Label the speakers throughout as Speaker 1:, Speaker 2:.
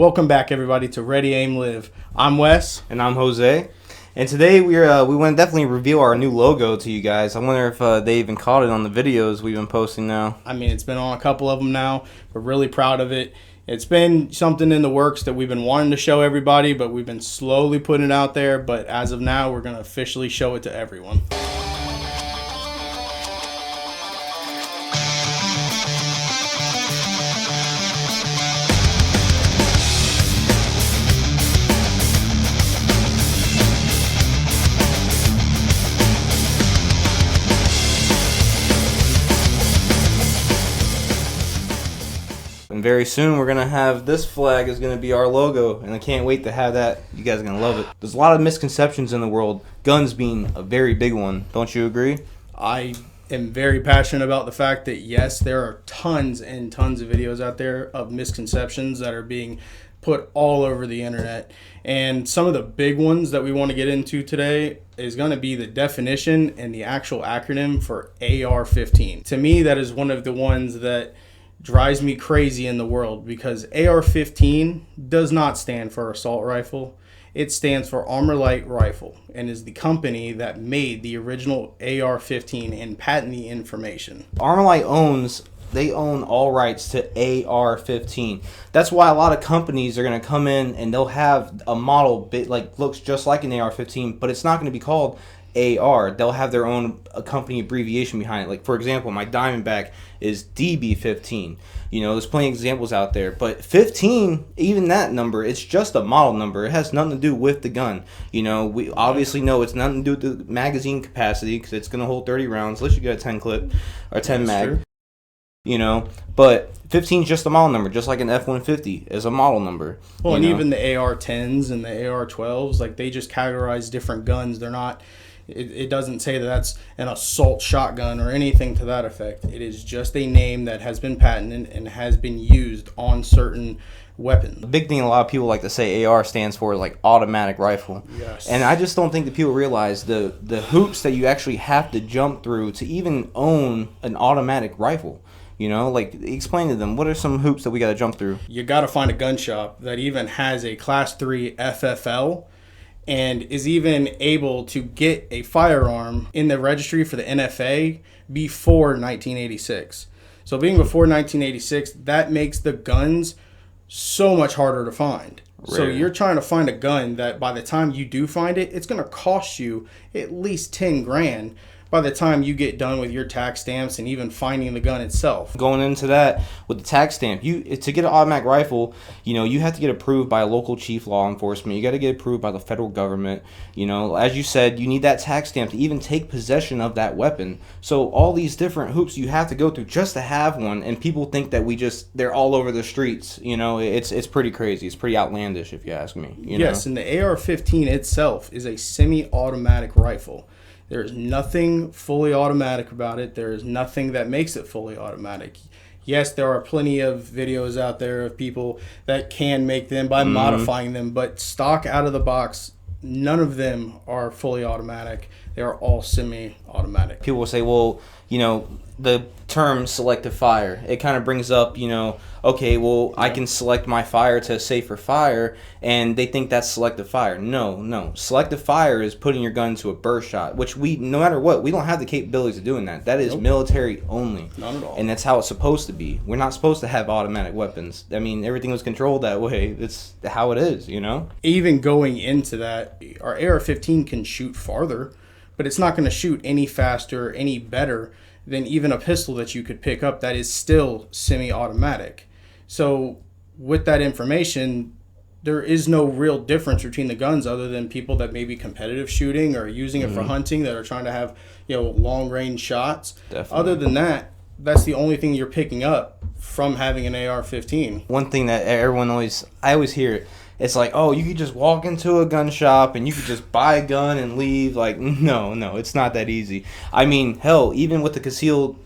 Speaker 1: Welcome back, everybody, to Ready, Aim, Live. I'm Wes.
Speaker 2: And I'm Jose. And today we want to definitely reveal our new logo to you guys. I wonder if they even caught it on the videos we've been posting now.
Speaker 1: I mean, it's been on a couple of them now. We're really proud of it. It's been something in the works that we've been wanting to show everybody, but we've been slowly putting it out there. But as of now, we're going to officially show it to everyone.
Speaker 2: And very soon we're going to have this flag is going to be our logo. And I can't wait to have that. You guys are going to love it. There's a lot of misconceptions in the world, guns being a very big one. Don't you agree?
Speaker 1: I am very passionate about the fact that, yes, there are tons and tons of videos out there of misconceptions that are being put all over the internet. And some of the big ones that we want to get into today is going to be the definition and the actual acronym for AR-15. To me, that is one of the ones that drives me crazy in the world, because AR-15 does not stand for assault rifle. It stands for Armor Light Rifle and is the company that made the original AR-15 and patent the information.
Speaker 2: Armor Light own all rights to AR-15. That's why a lot of companies are going to come in and they'll have a model looks just like an AR-15, but it's not going to be called AR. They'll have their own company abbreviation behind it. Like, for example, my Diamondback is DB15. You know, there's plenty of examples out there. But 15, even that number, it's just a model number. It has nothing to do with the gun. You know, we obviously know it's nothing to do with the magazine capacity, because it's going to hold 30 rounds unless you get a 10 clip or 10 mag. True. You know, but 15 is just a model number, just like an F-150 is a model number.
Speaker 1: Well, and even the AR-10s and the AR-12s, like, they just categorize different guns. They're not... It doesn't say that that's an assault shotgun or anything to that effect. It is just a name that has been patented and has been used on certain weapons.
Speaker 2: The big thing a lot of people like to say AR stands for, like, automatic rifle.
Speaker 1: Yes.
Speaker 2: And I just don't think that people realize the hoops that you actually have to jump through to even own an automatic rifle. You know, like, explain to them, what are some hoops that we got to jump through?
Speaker 1: You got to find a gun shop that even has a Class 3 FFL and is even able to get a firearm in the registry for the NFA before 1986. So being before 1986, that makes the guns so much harder to find. Rare. So you're trying to find a gun that by the time you do find it, it's going to cost you at least 10 grand by the time you get done with your tax stamps and even finding the gun itself.
Speaker 2: Going into that with the tax stamp, to get an automatic rifle, you know, you have to get approved by a local chief law enforcement. You got to get approved by the federal government. You know, as you said, you need that tax stamp to even take possession of that weapon. So all these different hoops you have to go through just to have one, and people think that they're all over the streets. You know, it's pretty crazy. It's pretty outlandish, if you ask me.
Speaker 1: Yes, and the AR-15 itself is a semi-automatic rifle. There is nothing fully automatic about it. There is nothing that makes it fully automatic. Yes, there are plenty of videos out there of people that can make them by modifying them, but stock out of the box, none of them are fully automatic. They are all semi-automatic.
Speaker 2: People will say, well, you know, the term selective fire, it kind of brings up, you know, okay, well, I can select my fire to safer fire, and they think that's selective fire. No. Selective fire is putting your gun to a burst shot, which no matter what, we don't have the capabilities of doing that. That is military only.
Speaker 1: Not at all.
Speaker 2: And that's how it's supposed to be. We're not supposed to have automatic weapons. I mean, everything was controlled that way. It's how it is, you know?
Speaker 1: Even going into that, our AR-15 can shoot farther, but it's not going to shoot any faster, any better than even a pistol that you could pick up that is still semi-automatic. So with that information, there is no real difference between the guns other than people that may be competitive shooting or using it for hunting, that are trying to have, you know, long-range shots.
Speaker 2: Definitely.
Speaker 1: Other than that, that's the only thing you're picking up from having an AR-15.
Speaker 2: One thing that I always hear it, it's like, oh, you could just walk into a gun shop and you could just buy a gun and leave. Like, no, it's not that easy. I mean, hell, even with the concealed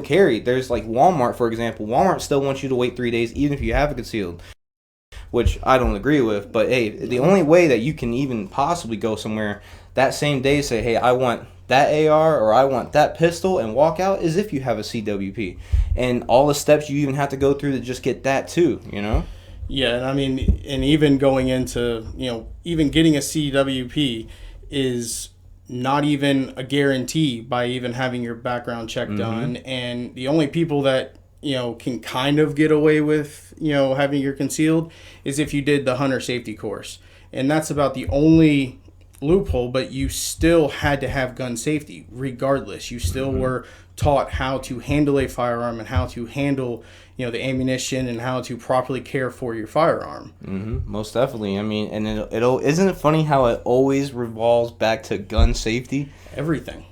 Speaker 2: carry, there's like Walmart, for example. Walmart still wants you to wait 3 days even if you have a concealed, which I don't agree with. But hey, the only way that you can even possibly go somewhere that same day, say, hey, I want that AR or I want that pistol, and walk out, is if you have a CWP. And all the steps you even have to go through to just get that too, you know?
Speaker 1: Yeah, and I mean, and even going into, even getting a CWP is not even a guarantee by even having your background check done. And the only people that, can kind of get away with, having your concealed is if you did the hunter safety course. And that's about the only loophole, but you still had to have gun safety regardless. You still were taught how to handle a firearm and how to handle the ammunition and how to properly care for your firearm.
Speaker 2: Most definitely. I mean, and it'll isn't it funny how it always revolves back to gun safety?
Speaker 1: Everything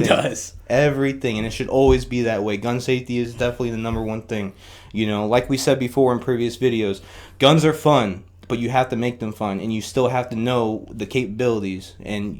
Speaker 1: does
Speaker 2: everything, and it should always be that way. Gun safety is definitely the number one thing. Like we said before in previous videos, guns are fun, but you have to make them fun, and you still have to know the capabilities and,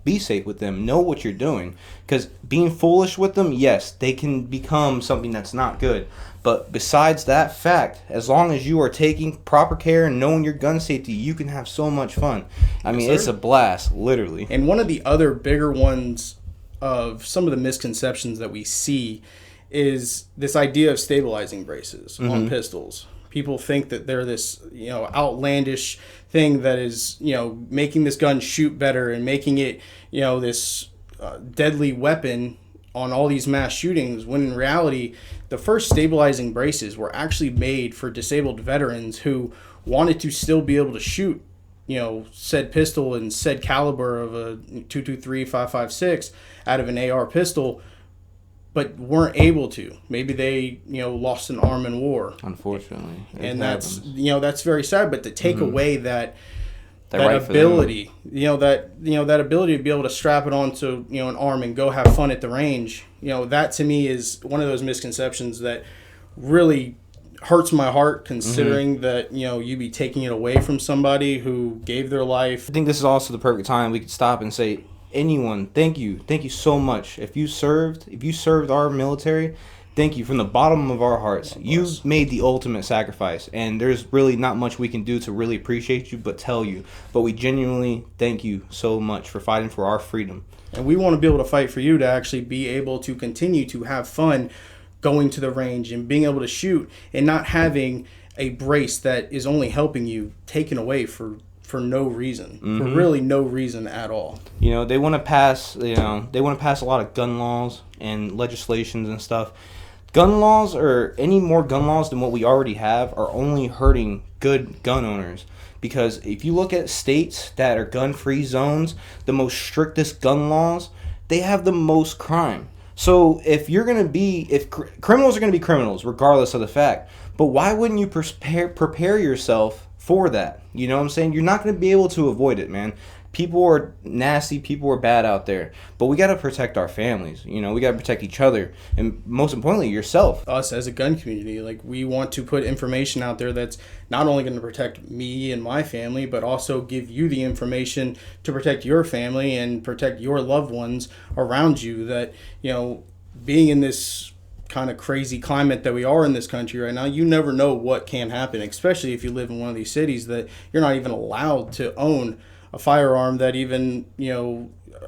Speaker 2: be safe with them. Know what you're doing, because being foolish with them, yes, they can become something that's not good. But besides that fact, as long as you are taking proper care and knowing your gun safety, you can have so much fun. I mean, it's a blast, literally.
Speaker 1: And one of the other bigger ones of some of the misconceptions that we see is this idea of stabilizing braces on pistols. People think that they're this, outlandish thing that is, making this gun shoot better and making it, this deadly weapon on all these mass shootings, when in reality, the first stabilizing braces were actually made for disabled veterans who wanted to still be able to shoot, said pistol and said caliber of a 223 5.56 out of an AR pistol, but weren't able to. Maybe they, lost an arm in war.
Speaker 2: Unfortunately.
Speaker 1: And that's, that's very sad. But to take away that
Speaker 2: right
Speaker 1: ability, that ability to be able to strap it onto, an arm and go have fun at the range, that to me is one of those misconceptions that really hurts my heart, considering that, you be taking it away from somebody who gave their life.
Speaker 2: I think this is also the perfect time we could stop and say, anyone, thank you so much. If you served our military, thank you from the bottom of our hearts. You made the ultimate sacrifice, and there's really not much we can do to really appreciate you but tell you. But we genuinely thank you so much for fighting for our freedom.
Speaker 1: And we want to be able to fight for you to actually be able to continue to have fun going to the range and being able to shoot and not having a brace that is only helping you taken away for no reason, for really no reason at all.
Speaker 2: They want to pass, a lot of gun laws and legislations and stuff. Gun laws, or any more gun laws than what we already have, are only hurting good gun owners. Because if you look at states that are gun-free zones, the most strictest gun laws, they have the most crime. So if criminals are going to be criminals, regardless of the fact, but why wouldn't you prepare yourself for that? You know what I'm saying? You're not going to be able to avoid it, man. People are nasty, people are bad out there, but we got to protect our families. We got to protect each other, and most importantly, yourself.
Speaker 1: Us as a gun community, we want to put information out there that's not only going to protect me and my family, but also give you the information to protect your family and protect your loved ones around you. That, being in this kind of crazy climate that we are in this country right now, you never know what can happen, especially if you live in one of these cities that you're not even allowed to own a firearm, that even,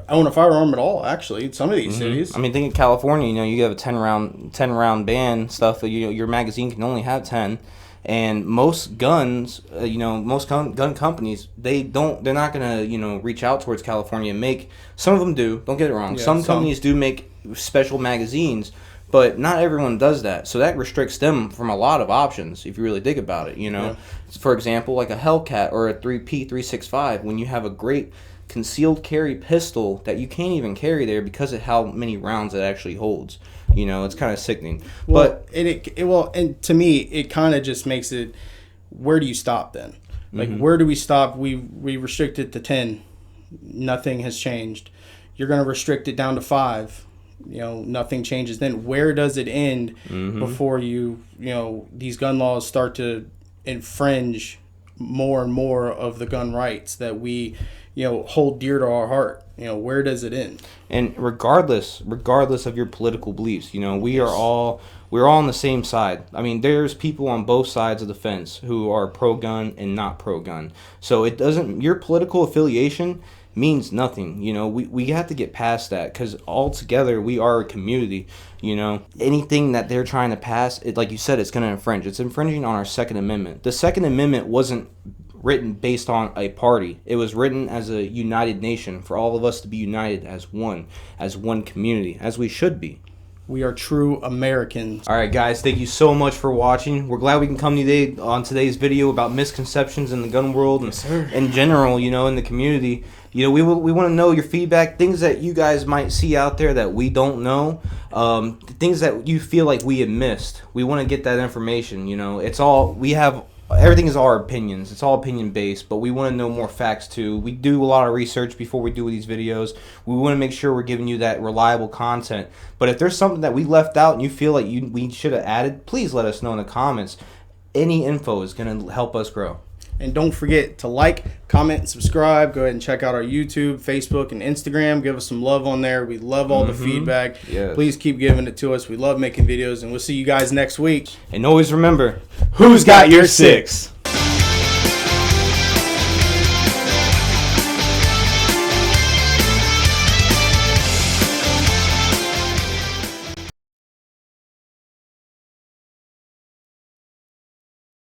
Speaker 1: own a firearm at all, actually, in some of these cities.
Speaker 2: I mean, think of California, you have a 10 round ban stuff, your magazine can only have 10. And most guns, most gun companies, they're not going to, reach out towards California and make, some of them do, don't get it wrong. Yeah, some companies do make special magazines, but not everyone does that. So that restricts them from a lot of options, if you really think about it, Yeah. For example, like a Hellcat or a 3P365, when you have a great concealed carry pistol that you can't even carry there because of how many rounds it actually holds. It's kind of sickening.
Speaker 1: Well, and to me, it kind of just makes it, where do you stop then? Where do we stop? We restrict it to 10. Nothing has changed. You're going to restrict it down to 5. Nothing changes. Then where does it end before these gun laws start to infringe more and more of the gun rights that we, hold dear to our heart? Where does it end?
Speaker 2: And regardless of your political beliefs, we're all on the same side. I mean, there's people on both sides of the fence who are pro-gun and not pro-gun. So your political affiliation means nothing. You know, we have to get past that, because all together we are a community. You know, anything that they're trying to pass, it, like you said, it's going to infringe. It's infringing on our Second Amendment. The Second Amendment wasn't written based on a party. It was written as a united nation, for all of us to be united as one community, as we should be.
Speaker 1: We are true Americans.
Speaker 2: All right, guys, thank you so much for watching. We're glad we can come today on today's video about misconceptions in the gun world and in general, you know, in the community. You know, we want to know your feedback, things that you guys might see out there that we don't know, things that you feel like we have missed. We want to get that information. You know, it's all we have. Everything is our opinions. It's all opinion based, but we want to know more facts too. We do a lot of research before we do these videos. We want to make sure we're giving you that reliable content. But if there's something that we left out and you feel like we should have added, please let us know in the comments. Any info is going to help us grow.
Speaker 1: And don't forget to like, comment, and subscribe. Go ahead and check out our YouTube, Facebook, and Instagram. Give us some love on there. We love all the feedback.
Speaker 2: Yes.
Speaker 1: Please keep giving it to us. We love making videos, and we'll see you guys next week.
Speaker 2: And always remember,
Speaker 1: who's got your six?